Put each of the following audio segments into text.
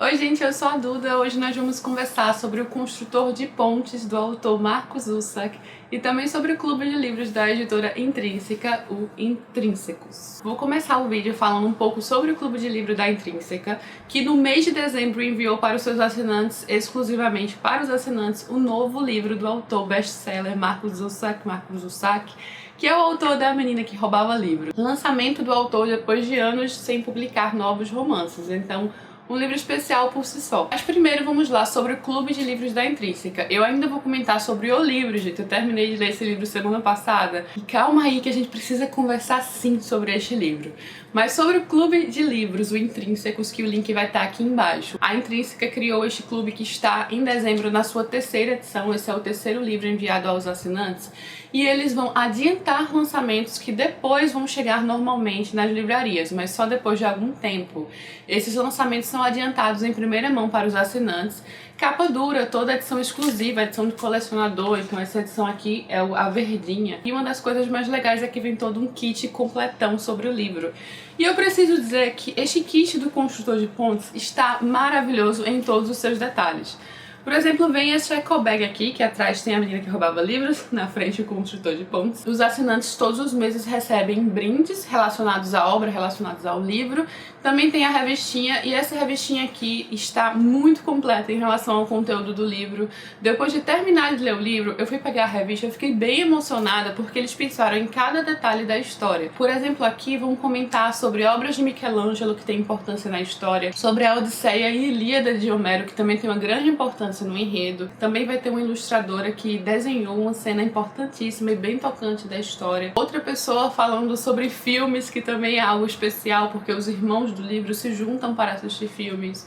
Oi gente, eu sou a Duda. Hoje nós vamos conversar sobre O Construtor de Pontes, do autor Marcos Zusak, e também sobre o clube de livros da editora Intrínseca, o Intrínsecos. Vou começar o vídeo falando um pouco sobre o clube de livro da Intrínseca, que no mês de dezembro enviou para os seus assinantes, exclusivamente para os assinantes, o novo livro do autor best-seller Marcos Zusak, que é o autor da Menina que Roubava Livros. Lançamento do autor depois de anos sem publicar novos romances, então um livro especial por si só. Mas primeiro vamos lá sobre o Clube de Livros da Intrínseca. Eu ainda vou comentar sobre o livro, gente. Eu terminei de ler esse livro semana passada. E calma aí que a gente precisa conversar sim sobre este livro. Mas sobre o Clube de Livros, o Intrínsecos, que o link vai estar aqui embaixo. A Intrínseca criou este clube que está em dezembro na sua terceira edição. Esse é o terceiro livro enviado aos assinantes. E eles vão adiantar lançamentos que depois vão chegar normalmente nas livrarias, mas só depois de algum tempo. Esses lançamentos são adiantados em primeira mão para os assinantes. Capa dura, toda edição exclusiva, edição de colecionador, então essa edição aqui é a verdinha. E uma das coisas mais legais é que vem todo um kit completão sobre o livro. E eu preciso dizer que este kit do Construtor de Pontes está maravilhoso em todos os seus detalhes. Por exemplo, vem esse eco bag aqui, que atrás tem a Menina que Roubava Livros, na frente o Construtor de Pontes. Os assinantes todos os meses recebem brindes relacionados à obra, relacionados ao livro. Também tem a revistinha, e essa revistinha aqui está muito completa em relação ao conteúdo do livro. Depois de terminar de ler o livro, eu fui pegar a revista e fiquei bem emocionada porque eles pensaram em cada detalhe da história. Por exemplo, aqui vão comentar sobre obras de Michelangelo que tem importância na história, sobre a Odisseia e Ilíada de Homero, que também tem uma grande importância no enredo. Também vai ter uma ilustradora que desenhou uma cena importantíssima e bem tocante da história. Outra pessoa falando sobre filmes, que também é algo especial, porque os irmãos do livro se juntam para assistir filmes.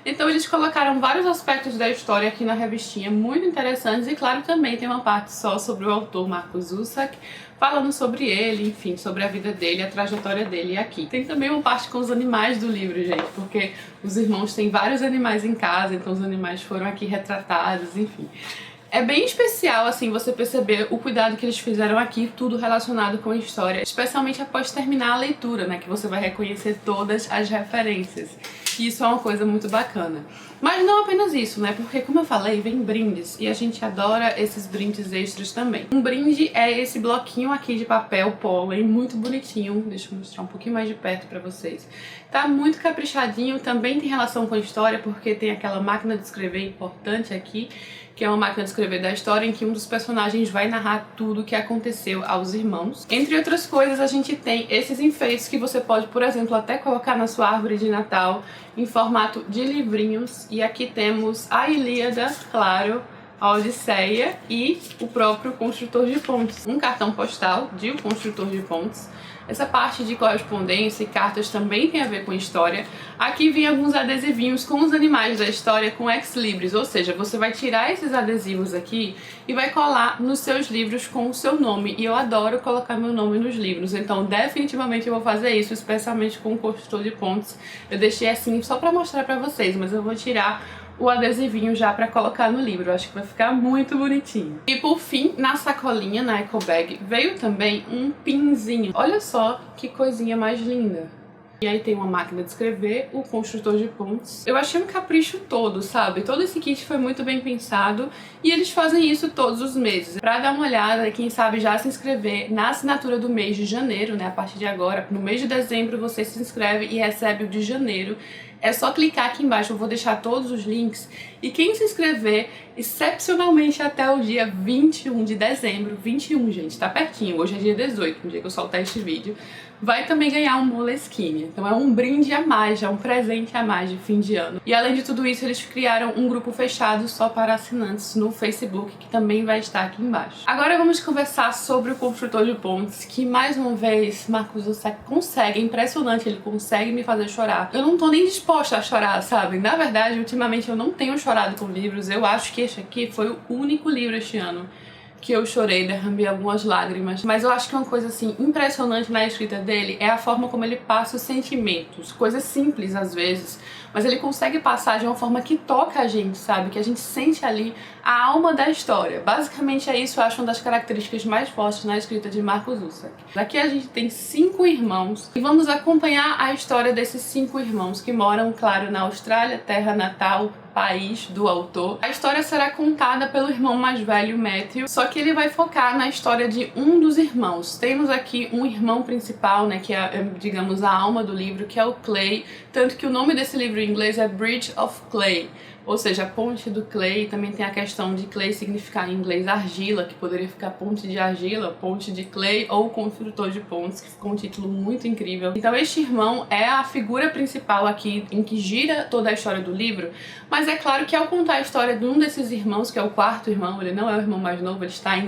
Então eles colocaram vários aspectos da história aqui na revistinha, muito interessantes, e claro, também tem uma parte só sobre o autor Marcos Zusak, falando sobre ele, enfim, sobre a vida dele, a trajetória dele aqui. Tem também uma parte com os animais do livro, gente, porque os irmãos têm vários animais em casa, então os animais foram aqui retratados, enfim. É bem especial, assim, você perceber o cuidado que eles fizeram aqui, tudo relacionado com a história, especialmente após terminar a leitura, né, que você vai reconhecer todas as referências. E isso é uma coisa muito bacana. Mas não apenas isso, né, porque como eu falei, vem brindes, e a gente adora esses brindes extras também. Um brinde é esse bloquinho aqui de papel pólen, muito bonitinho, deixa eu mostrar um pouquinho mais de perto pra vocês. Tá muito caprichadinho, também tem relação com a história, porque tem aquela máquina de escrever importante aqui, que é uma máquina de escrever da história em que um dos personagens vai narrar tudo o que aconteceu aos irmãos. Entre outras coisas, a gente tem esses enfeites que você pode, por exemplo, até colocar na sua árvore de Natal em formato de livrinhos. E aqui temos a Ilíada, claro, a Odisseia e o próprio Construtor de Pontes. Um cartão postal de O Construtor de Pontes. Essa parte de correspondência e cartas também tem a ver com história. Aqui vem alguns adesivinhos com os animais da história com ex-libris, ou seja, você vai tirar esses adesivos aqui e vai colar nos seus livros com o seu nome. E eu adoro colocar meu nome nos livros, então definitivamente eu vou fazer isso, especialmente com o Construtor de Pontes. Eu deixei assim só pra mostrar pra vocês, mas eu vou tirar o adesivinho já pra colocar no livro. Eu acho que vai ficar muito bonitinho. E por fim, na sacolinha, na eco bag, veio também um pinzinho. Olha só que coisinha mais linda. E aí tem uma máquina de escrever, o Construtor de Pontes. Eu achei um capricho todo, sabe? Todo esse kit foi muito bem pensado e eles fazem isso todos os meses. Pra dar uma olhada, quem sabe já se inscrever na assinatura do mês de janeiro, né? A partir de agora, no mês de dezembro você se inscreve e recebe o de janeiro. É só clicar aqui embaixo, eu vou deixar todos os links. E quem se inscrever, excepcionalmente até o dia 21 de dezembro, 21, gente, tá pertinho, hoje é dia 18, no dia que eu soltar este vídeo, vai também ganhar um Moleskine. Então é um brinde a mais, é um presente a mais de fim de ano. E além de tudo isso, eles criaram um grupo fechado só para assinantes no Facebook, que também vai estar aqui embaixo. Agora vamos conversar sobre o Construtor de Pontes, que mais uma vez, Marcos Zusak consegue, é impressionante, ele consegue me fazer chorar. Eu não tô nem disposta a chorar, sabe? Na verdade, ultimamente eu não tenho chorado com livros, eu acho que este aqui foi o único livro este ano que eu chorei, derramei algumas lágrimas. Mas eu acho que uma coisa assim impressionante na escrita dele é a forma como ele passa os sentimentos. Coisas simples às vezes, mas ele consegue passar de uma forma que toca a gente, sabe? Que a gente sente ali a alma da história. Basicamente é isso, eu acho uma das características mais fortes na escrita de Markus Zusak. Aqui a gente tem 5 irmãos e vamos acompanhar a história desses 5 irmãos que moram, claro, na Austrália, terra natal, país do autor. A história será contada pelo irmão mais velho, Matthew, só que ele vai focar na história de um dos irmãos. Temos aqui um irmão principal, né, que é, digamos, a alma do livro, que é o Clay, tanto que o nome desse livro em inglês é Bridge of Clay, ou seja, a ponte do Clay. Também tem a questão de Clay significar em inglês argila, que poderia ficar ponte de argila, ponte de Clay ou construtor de pontes, que ficou um título muito incrível. Então este irmão é a figura principal aqui em que gira toda a história do livro, mas é claro que ao contar a história de um desses irmãos, que é o 4º irmão, ele não é o irmão mais novo, ele está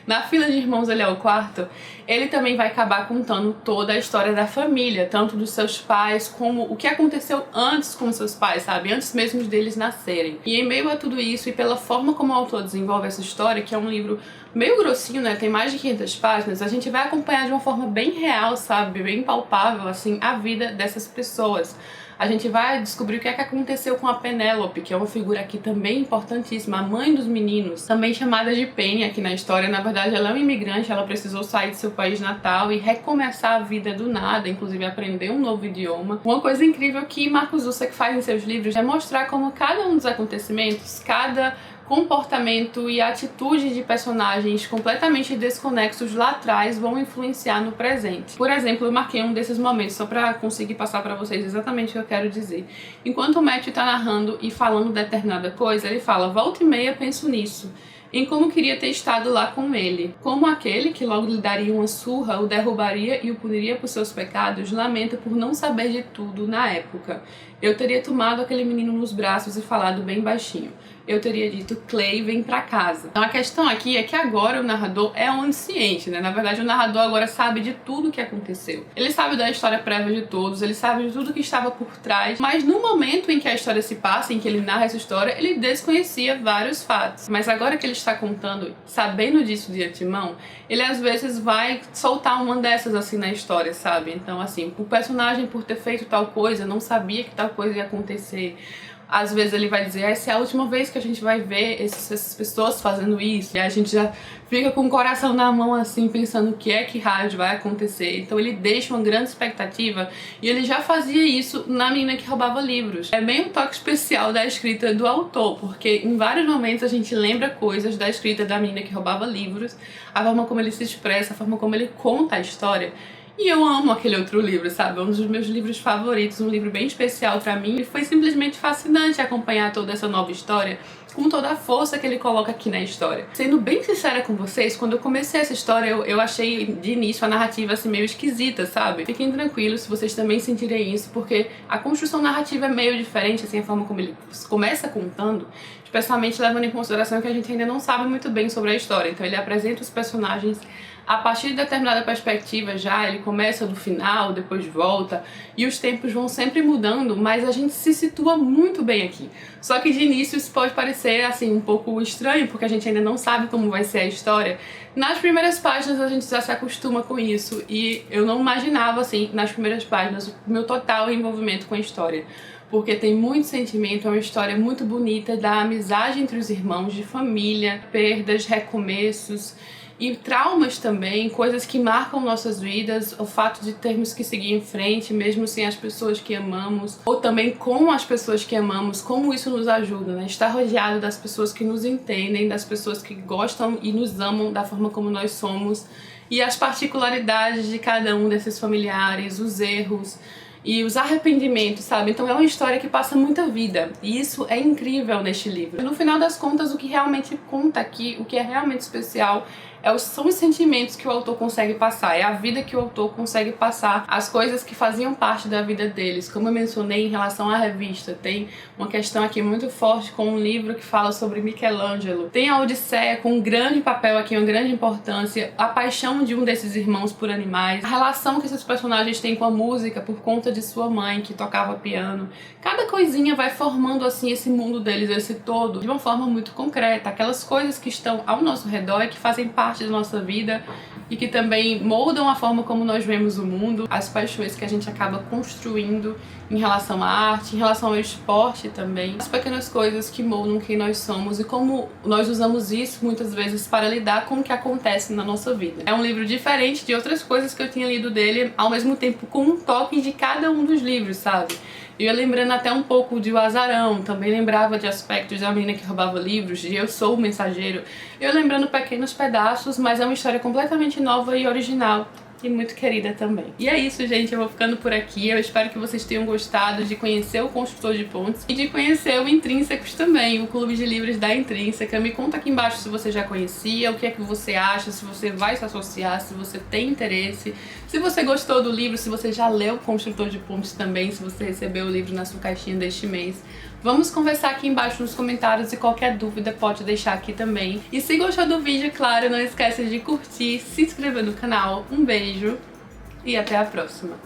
na fila de irmãos, ele é o 4º, ele também vai acabar contando toda a história da família, tanto dos seus pais, como o que aconteceu antes com seus pais, sabe? Antes mesmo deles nascerem. E em meio a tudo isso, e pela forma como o autor desenvolve essa história, que é um livro meio grossinho, né? Tem mais de 500 páginas, a gente vai acompanhar de uma forma bem real, sabe? Bem palpável, assim, a vida dessas pessoas. A gente vai descobrir o que é que aconteceu com a Penélope, que é uma figura aqui também importantíssima, a mãe dos meninos, também chamada de Penny aqui na história. Na verdade, ela é uma imigrante, ela precisou sair de seu país natal e recomeçar a vida do nada, inclusive aprender um novo idioma. Uma coisa incrível que Markus Zusak faz em seus livros é mostrar como cada um dos acontecimentos, cada comportamento e atitude de personagens completamente desconexos lá atrás vão influenciar no presente. Por exemplo, eu marquei um desses momentos só pra conseguir passar pra vocês exatamente o que eu quero dizer. Enquanto o Matthew tá narrando e falando determinada coisa, ele fala: volta e meia penso nisso, em como queria ter estado lá com ele. Como aquele que logo lhe daria uma surra, o derrubaria e o puniria por seus pecados, lamenta por não saber de tudo na época. Eu teria tomado aquele menino nos braços e falado bem baixinho. Eu teria dito: Clay, vem pra casa. Então a questão aqui é que agora o narrador é onisciente, né? Na verdade, o narrador agora sabe de tudo o que aconteceu. Ele sabe da história prévia de todos, ele sabe de tudo que estava por trás, mas no momento em que a história se passa, em que ele narra essa história, ele desconhecia vários fatos. Mas agora que ele está contando, sabendo disso de antemão, ele às vezes vai soltar uma dessas assim na história, sabe? Então assim, o personagem, por ter feito tal coisa, não sabia que tal coisa ia acontecer. Às vezes ele vai dizer: essa é a última vez que a gente vai ver essas pessoas fazendo isso. E a gente já fica com o coração na mão assim, pensando o que é que raio vai acontecer. Então ele deixa uma grande expectativa, e ele já fazia isso na Menina que Roubava Livros. É bem um toque especial da escrita do autor, porque em vários momentos a gente lembra coisas da escrita da Menina que Roubava Livros, a forma como ele se expressa, a forma como ele conta a história. E eu amo aquele outro livro, sabe? É um dos meus livros favoritos, um livro bem especial pra mim. E foi simplesmente fascinante acompanhar toda essa nova história, com toda a força que ele coloca aqui na história. Sendo bem sincera com vocês, quando eu comecei essa história, eu achei de início a narrativa assim meio esquisita, sabe? Fiquem tranquilos se vocês também sentirem isso, porque a construção narrativa é meio diferente, assim, a forma como ele começa contando, especialmente levando em consideração que a gente ainda não sabe muito bem sobre a história. Então ele apresenta os personagens a partir de determinada perspectiva já, ele começa do final, depois volta, e os tempos vão sempre mudando, mas a gente se situa muito bem aqui. Só que de início isso pode parecer assim um pouco estranho, porque a gente ainda não sabe como vai ser a história. Nas primeiras páginas a gente já se acostuma com isso, e eu não imaginava assim, nas primeiras páginas, o meu total envolvimento com a história. Porque tem muito sentimento, é uma história muito bonita da amizade entre os irmãos, de família, perdas, recomeços e traumas também, coisas que marcam nossas vidas, o fato de termos que seguir em frente, mesmo sem as pessoas que amamos, ou também com as pessoas que amamos, como isso nos ajuda, né? Estar rodeado das pessoas que nos entendem, das pessoas que gostam e nos amam da forma como nós somos, e as particularidades de cada um desses familiares, os erros e os arrependimentos, sabe? Então é uma história que passa muita vida, e isso é incrível neste livro. No final das contas, o que realmente conta aqui, o que é realmente especial, são os sentimentos que o autor consegue passar, é a vida que o autor consegue passar, as coisas que faziam parte da vida deles. Como eu mencionei em relação à revista, tem uma questão aqui muito forte com um livro que fala sobre Michelangelo. Tem a Odisseia com um grande papel aqui, uma grande importância, a paixão de um desses irmãos por animais, a relação que esses personagens têm com a música por conta de sua mãe que tocava piano. Cada coisinha vai formando assim esse mundo deles, esse todo, de uma forma muito concreta. Aquelas coisas que estão ao nosso redor e que fazem parte parte da nossa vida e que também moldam a forma como nós vemos o mundo, as paixões que a gente acaba construindo em relação à arte, em relação ao esporte também, as pequenas coisas que moldam quem nós somos e como nós usamos isso muitas vezes para lidar com o que acontece na nossa vida. É um livro diferente de outras coisas que eu tinha lido dele, ao mesmo tempo com um toque de cada um dos livros, sabe? Eu ia lembrando até um pouco de O Azarão, também lembrava de aspectos da menina que roubava livros, de Eu Sou o Mensageiro. Eu lembrando pequenos pedaços, mas é uma história completamente nova e original. E muito querida também. E é isso, gente, eu vou ficando por aqui. Eu espero que vocês tenham gostado de conhecer o Construtor de Pontes e de conhecer o Intrínsecos também, o Clube de Livros da Intrínseca. Me conta aqui embaixo se você já conhecia, o que é que você acha, se você vai se associar, se você tem interesse, se você gostou do livro, se você já leu o Construtor de Pontes também, se você recebeu o livro na sua caixinha deste mês. Vamos conversar aqui embaixo nos comentários e qualquer dúvida pode deixar aqui também. E se gostou do vídeo, claro, não esqueça de curtir, se inscrever no canal. Um beijo e até a próxima!